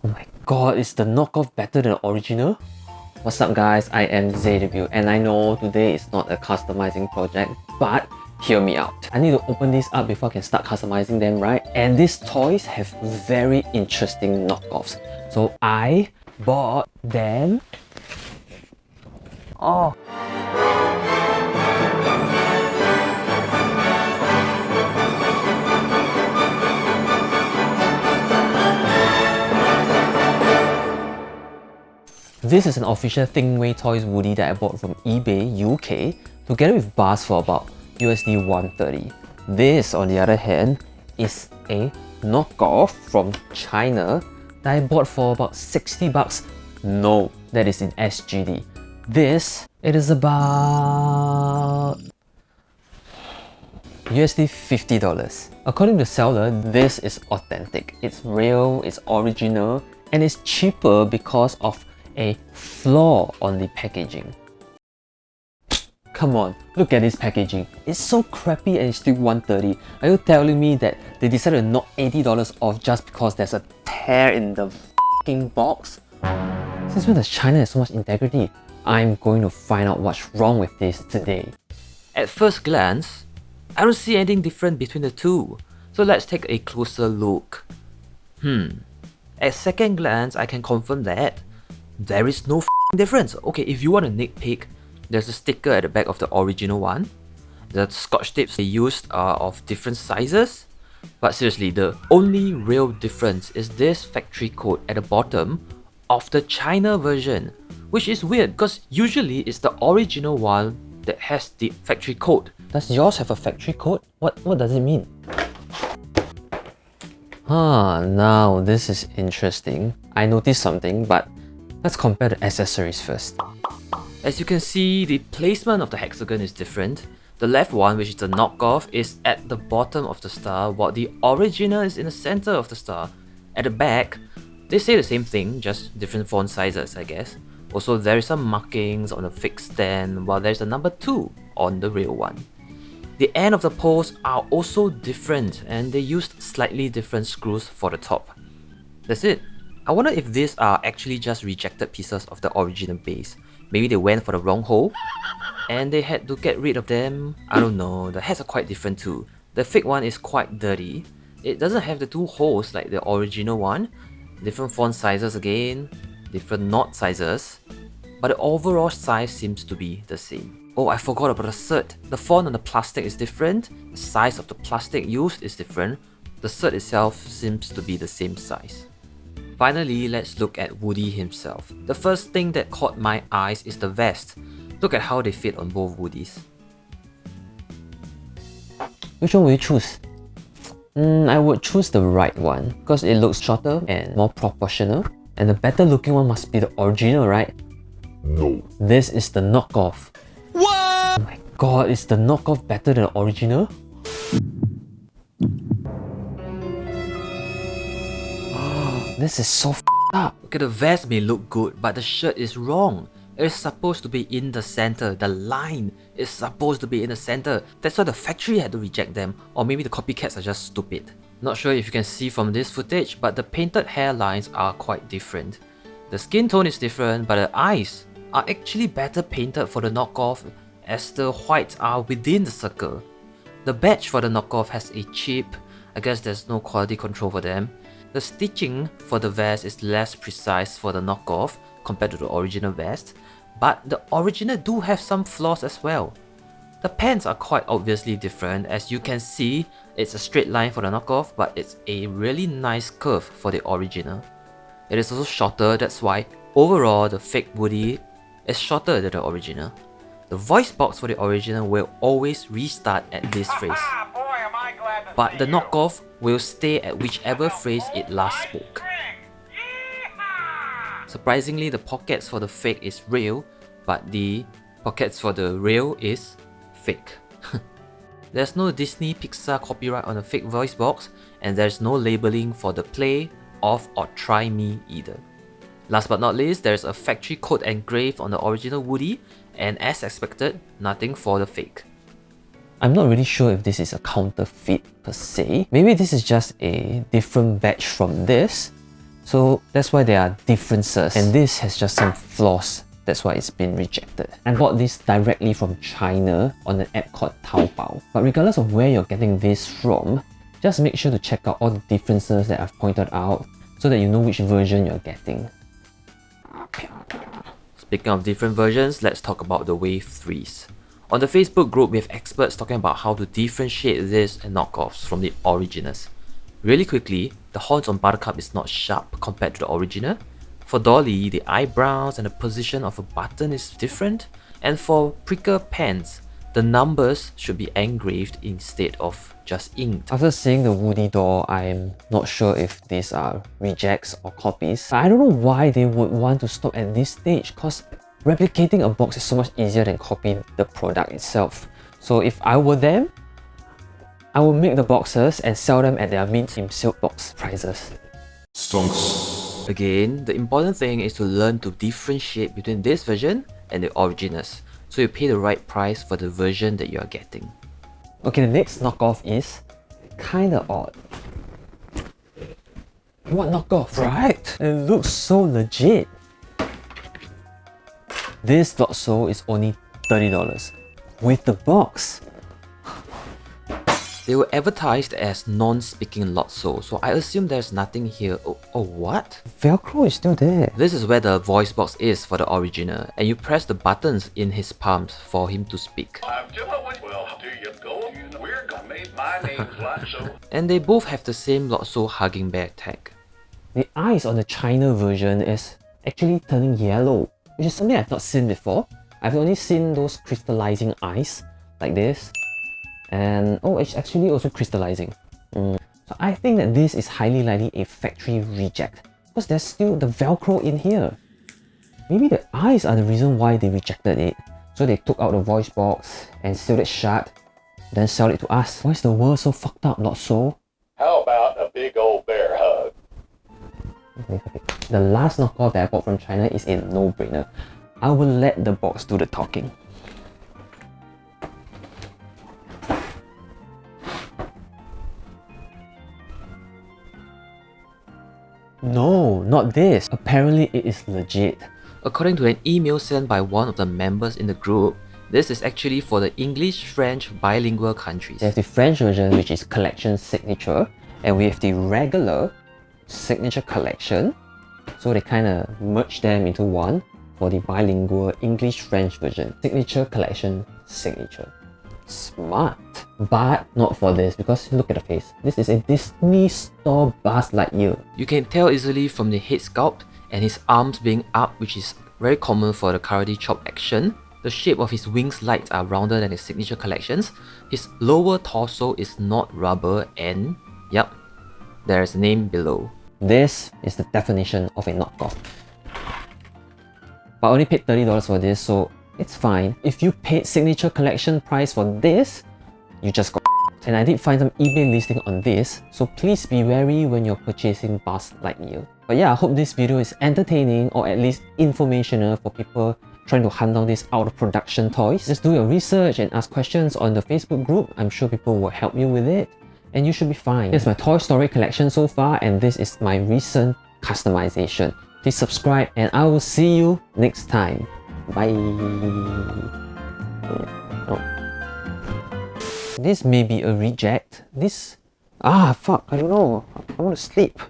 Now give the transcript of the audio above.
Oh my god, is the knockoff better than the original? What's up guys, I am ZW and I know today is not a customizing project, but hear me out. I need to open this up before I can start customizing them, right? And these toys have very interesting knockoffs. So I bought them. Oh. This is an official Thingway Toys Woody that I bought from eBay UK together with bars for about USD 130. This, on the other hand, is a knockoff from China that I bought for about 60 bucks. No, that is in SGD. This, it is about USD $50. According to the seller, this is authentic. It's real, it's original, and it's cheaper because of a flaw on the packaging. Come on, look at this packaging. It's so crappy and it's still 130. Are you telling me that they decided to knock $80 off just because there's a tear in the f***ing box? Since when does China have so much integrity? I'm going to find out what's wrong with this today. At first glance, I don't see anything different between the two. So let's take a closer look. At second glance, I can confirm that there is no difference. Okay, if you want to nitpick, there's a sticker at the back of the original one. The scotch tapes they used are of different sizes. But seriously, the only real difference is this factory code at the bottom of the China version. Which is weird because usually it's the original one that has the factory code. Does yours have a factory code? What does it mean? Now this is interesting. I noticed something, but let's compare the accessories first. As you can see, the placement of the hexagon is different. The left one, which is the knockoff, is at the bottom of the star, while the original is in the center of the star. At the back, they say the same thing, just different font sizes, I guess. Also, there is some markings on the fixed stand, while there's a number 2 on the real one. The end of the poles are also different, and they used slightly different screws for the top. That's it. I wonder if these are actually just rejected pieces of the original base. Maybe they went for the wrong hole and they had to get rid of them. I don't know, the heads are quite different too. The fake one is quite dirty. It doesn't have the 2 holes like the original one. Different font sizes again, different knot sizes, but the overall size seems to be the same. Oh, I forgot about the cert. The font on the plastic is different, the size of the plastic used is different, the cert itself seems to be the same size. Finally, let's look at Woody himself. The first thing that caught my eyes is the vest. Look at how they fit on both Woodies. Which one will you choose? I would choose the right one because it looks shorter and more proportional. And the better looking one must be the original, right? No. This is the knockoff. What? Oh my god, is the knockoff better than the original? This is so up. Okay, the vest may look good, but the shirt is wrong. It is supposed to be in the center. The line is supposed to be in the center. That's why the factory had to reject them. Or maybe the copycats are just stupid. Not sure if you can see from this footage, but the painted hairlines are quite different. The skin tone is different, but the eyes are actually better painted for the knockoff as the whites are within the circle. The badge for the knockoff has a chip. I guess there's no quality control for them. The stitching for the vest is less precise for the knockoff compared to the original vest, but the original do have some flaws as well. The pants are quite obviously different. As you can see, it's a straight line for the knockoff, but it's a really nice curve for the original. It is also shorter, that's why overall the fake Woody is shorter than the original. The voice box for the original will always restart at this phrase, but the knockoff will stay at whichever phrase it last spoke. Surprisingly, the pockets for the fake is real, but the pockets for the real is fake. There's no Disney Pixar copyright on the fake voice box, and there's no labeling for the play, off or try me either. Last but not least, there's a factory code engraved on the original Woody, and as expected, nothing for the fake. I'm not really sure if this is a counterfeit per se. Maybe this is just a different batch from this. So that's why there are differences, and this has just some flaws. That's why it's been rejected. I bought this directly from China on an app called Taobao. But regardless of where you're getting this from, just make sure to check out all the differences that I've pointed out so that you know which version you're getting. Speaking of different versions, let's talk about the Wave 3s. On the Facebook group, we have experts talking about how to differentiate this and knockoffs from the originals. Really quickly, the horns on Buttercup is not sharp compared to the original. For Dolly, the eyebrows and the position of a button is different. And for Pricker Pants, the numbers should be engraved instead of just inked. After seeing the Woody doll, I'm not sure if these are rejects or copies. I don't know why they would want to stop at this stage, because replicating a box is so much easier than copying the product itself. So if I were them, I would make the boxes and sell them at their mint in silk box prices. Stonks. Again, the important thing is to learn to differentiate between this version and the originals, so you pay the right price for the version that you are getting. Okay, the next knockoff is kinda odd. What knockoff, right? It looks so legit. This Lotso is only $30 with the box. They were advertised as non-speaking Lotso, so I assume there's nothing here. Oh, what? Velcro is still there. This is where the voice box is for the original, and you press the buttons in his palms for him to speak. Well, do you go? We're gonna make my name's Lotso. And they both have the same Lotso hugging bear tag. The eyes on the China version is actually turning yellow, which is something I've not seen before. I've only seen those crystallizing eyes like this. And oh, it's actually also crystallizing. So I think that this is highly likely a factory reject, because there's still the Velcro in here. Maybe the eyes are the reason why they rejected it. So they took out the voice box and sealed it shut, then sell it to us. Why is the world so fucked up, not so? How about a big old bear hug? The last knockoff that I bought from China is a no-brainer. I will let the box do the talking. No, not this. Apparently it is legit. According to an email sent by one of the members in the group, this is actually for the English-French bilingual countries. There's the French version, which is Collection Signature, and we have the regular Signature Collection. So they kind of merged them into one for the bilingual English-French version. Signature Collection Signature. Smart. But not for this, because look at the face. This is a Disney store Buzz Lightyear. You can tell easily from the head sculpt and his arms being up, which is very common for the karate chop action. The shape of his wings lights are rounder than his signature collections. His lower torso is not rubber, and yep, there is a name below. This is the definition of a knockoff. But I only paid $30 for this, so it's fine. If you paid signature collection price for this, you just got and I did find some eBay listing on this, so please be wary when you're purchasing Buzz Lightyear. But yeah, I hope this video is entertaining or at least informational for people trying to hunt down these out of production toys. Just do your research and ask questions on the Facebook group. I'm sure people will help you with it and you should be fine. Here's my Toy Story collection so far, and this is my recent customization. Please subscribe and I will see you next time. Bye. This may be a reject. This... fuck, I don't know. I want to sleep.